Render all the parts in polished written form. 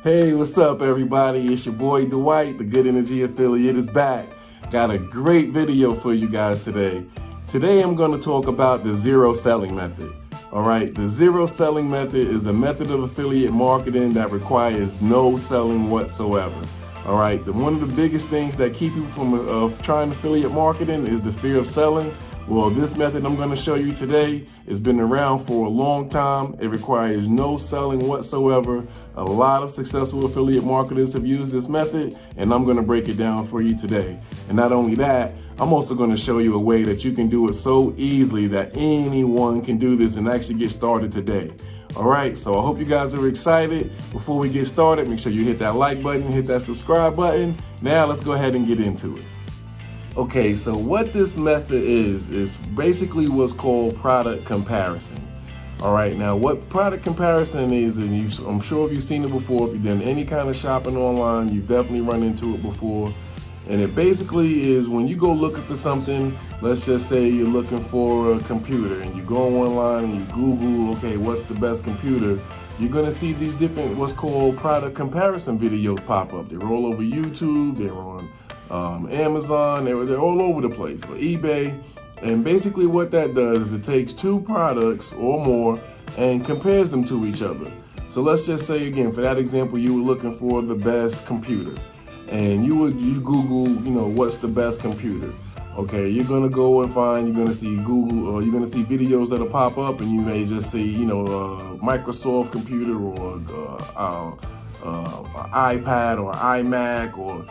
Hey, what's up, everybody? It's your boy Dwight, the Good Energy Affiliate is back. Got a great video for you guys today. Today, I'm going to talk about the zero selling method. All right, the zero selling method is a method of affiliate marketing that requires no selling whatsoever. All right, one of the biggest things that keep you from trying affiliate marketing is the fear of selling. Well, this method I'm going to show you today has been around for a long time. It requires no selling whatsoever. A lot of successful affiliate marketers have used this method, and I'm going to break it down for you today. And not only that, I'm also going to show you a way that you can do it so easily that anyone can do this and actually get started today. All right, so I hope you guys are excited. Before we get started, make sure you hit that like button, hit that subscribe button. Now let's go ahead and get into it. Okay, so what this method is basically what's called product comparison. All right, now what product comparison is, and I'm sure if you've seen it before, if you've done any kind of shopping online, you've definitely run into it before. And it basically is when you go looking for something, let's just say you're looking for a computer and you go online and you Google, okay, what's the best computer? You're gonna see these different what's called product comparison videos pop up. They're all over YouTube, they're on Amazon, they're all over the place, or eBay. And basically what that does is it takes two products or more and compares them to each other. So let's just say again, for that example, you were looking for the best computer. And you Google, what's the best computer? Okay, you're gonna go and you're gonna see Google, or you're gonna see videos that'll pop up, and you may just see, Microsoft computer or iPad or iMac, or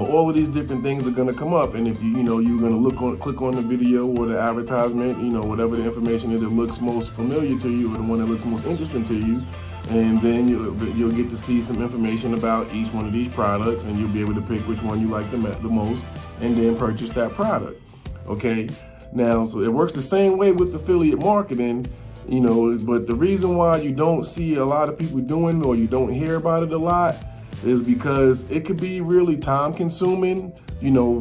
all of these different things are gonna come up. And if you're gonna click on the video or the advertisement, whatever the information that looks most familiar to you or the one that looks most interesting to you. And then you'll get to see some information about each one of these products, and you'll be able to pick which one you like the most and then purchase that product. Okay, now, so it works the same way with affiliate marketing, but the reason why you don't see a lot of people doing it, or you don't hear about it a lot, is because it could be really time consuming,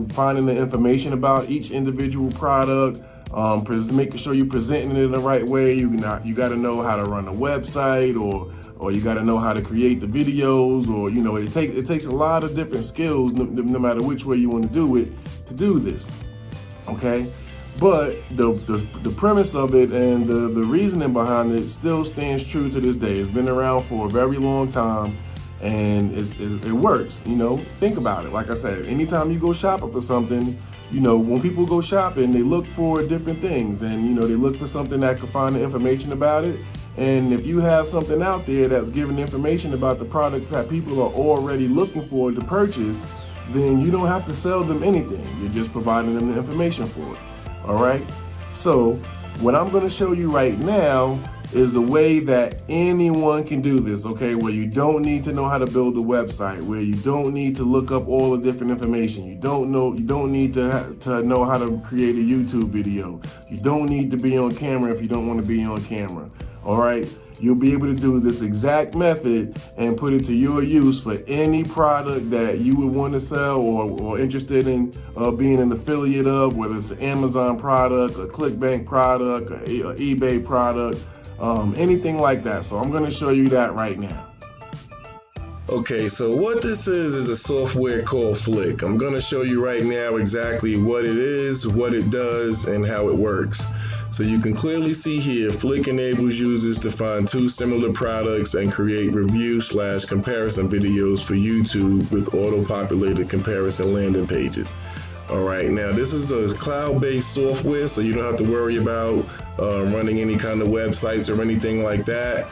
finding the information about each individual product. Making sure you're presenting it in the right way. You got to know how to run a website, or you got to know how to create the videos, or it takes a lot of different skills, no matter which way you want to do it, to do this. Okay, but the premise of it and the reasoning behind it still stands true to this day. It's been around for a very long time, and it works. Think about it. Like I said, anytime you go shopping for something, when people go shopping, they look for different things, and they look for something that can find the information about it. And if you have something out there that's giving information about the product that people are already looking for to purchase, then you don't have to sell them anything. You're just providing them the information for it. All right. So what I'm going to show you right now is a way that anyone can do this, okay, where you don't need to know how to build a website, where you don't need to look up all the different information. You don't need to know how to create a YouTube video. You don't need to be on camera if you don't want to be on camera. All right, you'll be able to do this exact method and put it to your use for any product that you would want to sell, or interested in being an affiliate of, whether it's an Amazon product, a ClickBank product, a eBay product, anything like that. So I'm going to show you that right now. Okay, so what this is a software called Flick. I'm going to show you right now exactly what it is, what it does, and how it works. So you can clearly see here, Flick enables users to find two similar products and create review/comparison videos for YouTube with auto-populated comparison landing pages. All right, now this is a cloud-based software, so you don't have to worry about running any kind of websites or anything like that.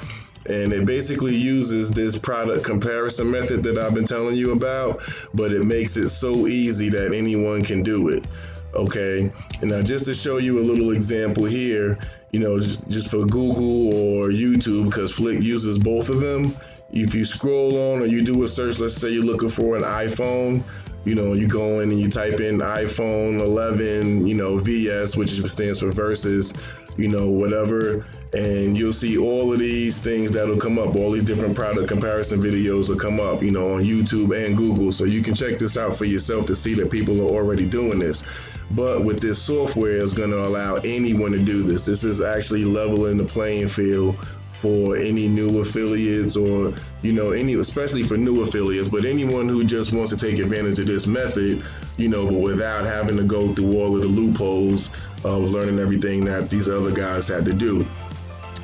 And it basically uses this product comparison method that I've been telling you about, but it makes it so easy that anyone can do it. Okay, and now just to show you a little example here, just for Google or YouTube, because Flick uses both of them. If you scroll on or you do a search, let's say you're looking for an iPhone, you go in and you type in iPhone 11, VS, which stands for versus, whatever, and you'll see all of these things that'll come up. All these different product comparison videos will come up, on YouTube and Google. So you can check this out for yourself to see that people are already doing this. But with this software, it's going to allow anyone to do this. This is actually leveling the playing field for any new affiliates, or especially for new affiliates, but anyone who just wants to take advantage of this method, but without having to go through all of the loopholes of learning everything that these other guys had to do.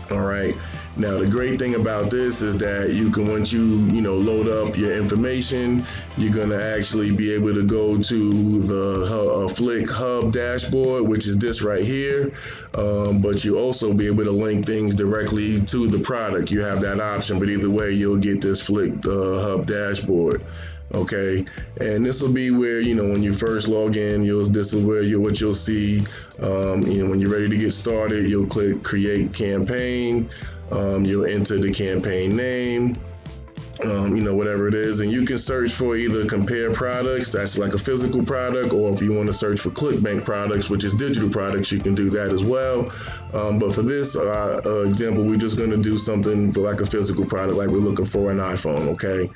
All right. Now, the great thing about this is that you can, once you load up your information, you're going to actually be able to go to the Flick Hub dashboard, which is this right here. But you also be able to link things directly to the product. You have that option, but either way, you'll get this Flick Hub dashboard. Okay, and this will be where, when you first log in, this is where what you'll see. When you're ready to get started, you'll click Create Campaign. You'll enter the campaign name, whatever it is, and you can search for either compare products, that's like a physical product, or if you want to search for ClickBank products, which is digital products, you can do that as well. But for this example, we're just going to do something for like a physical product, like we're looking for an iPhone. Okay.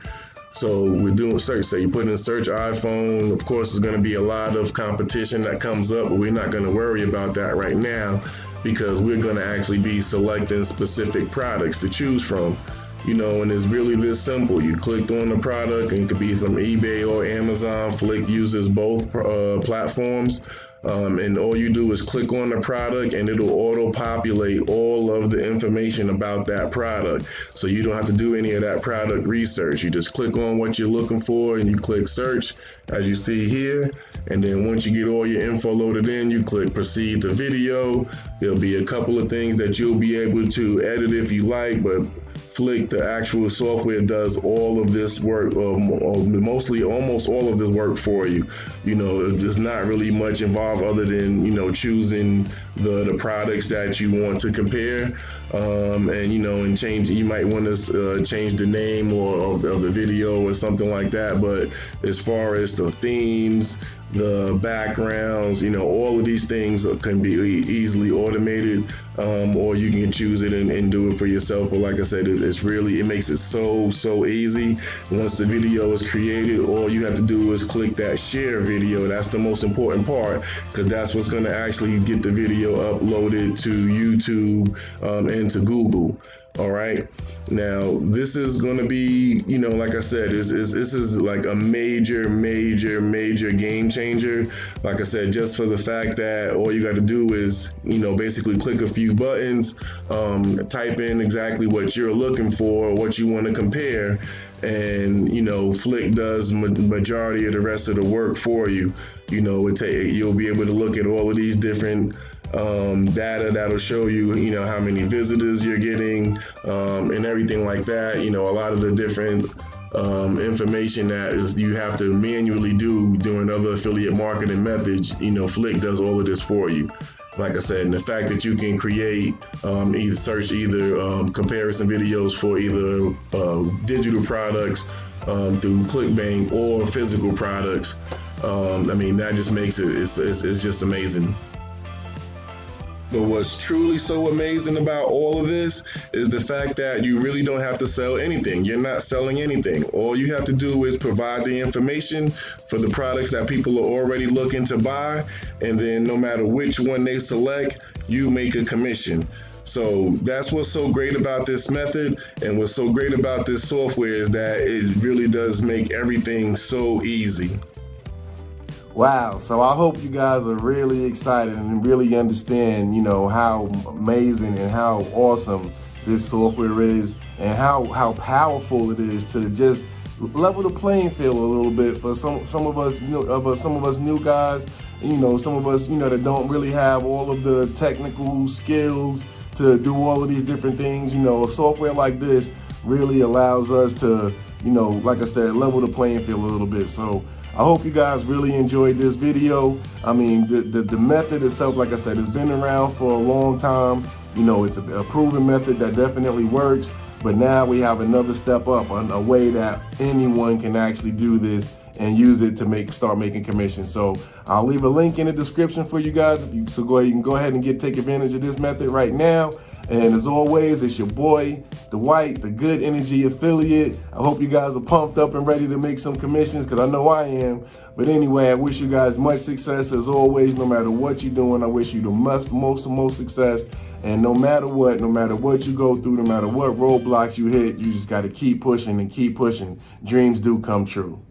So we're doing search. So you put in search iPhone. Of course, there's going to be a lot of competition that comes up, but we're not going to worry about that right now, because we're going to actually be selecting specific products to choose from. And it's really this simple. You clicked on the product, and it could be from eBay or Amazon. Flick uses both platforms. And all you do is click on the product, and it'll auto-populate all of the information about that product. So you don't have to do any of that product research. You just click on what you're looking for, and you click search, as you see here. And then once you get all your info loaded in, you click proceed to video. There'll be a couple of things that you'll be able to edit if you like, but Flick, the actual software, does all of this work, almost all of this work for you. There's not really much involved other than, choosing the products that you want to compare, and change. You might want to change the name of the video or something like that. But as far as the themes, the backgrounds, all of these things can be easily automated, or you can choose it and do it for yourself. But like I said, it makes it so easy. Once the video is created, all you have to do is click that share video. That's the most important part, because that's what's going to actually get the video uploaded to YouTube and to Google. All right. Now, this is going to be, like I said, this is like a major game changer. Like I said, just for the fact that all you got to do is, basically click a few buttons, type in exactly what you're looking for, what you want to compare, and, Flick does majority of the rest of the work for you. You'll be able to look at all of these different data that'll show you, how many visitors you're getting, and everything like that. A lot of the different information that you have to manually do during other affiliate marketing methods. Flick does all of this for you. Like I said, and the fact that you can create either comparison videos for either digital products through ClickBank or physical products, that just makes it's just amazing. But what's truly so amazing about all of this is the fact that you really don't have to sell anything. You're not selling anything. All you have to do is provide the information for the products that people are already looking to buy, and then no matter which one they select, you make a commission. So that's what's so great about this method, and what's so great about this software is that it really does make everything so easy. Wow, so I hope you guys are really excited and really understand, how amazing and how awesome this software is, and how powerful it is to just level the playing field a little bit for some of us new guys, some of us, that don't really have all of the technical skills to do all of these different things. A software like this really allows us to, like I said, level the playing field a little bit. So I hope you guys really enjoyed this video. The method itself, like I said, has been around for a long time. It's a proven method that definitely works, but now we have another step up on a way that anyone can actually do this and use it to start making commissions. So I'll leave a link in the description for you guys. You can go ahead and take advantage of this method right now. And as always, it's your boy, Dwight, the Good Energy Affiliate. I hope you guys are pumped up and ready to make some commissions, because I know I am. But anyway, I wish you guys much success as always. No matter what you're doing, I wish you the most success. And no matter what you go through, no matter what roadblocks you hit, you just got to keep pushing and keep pushing. Dreams do come true.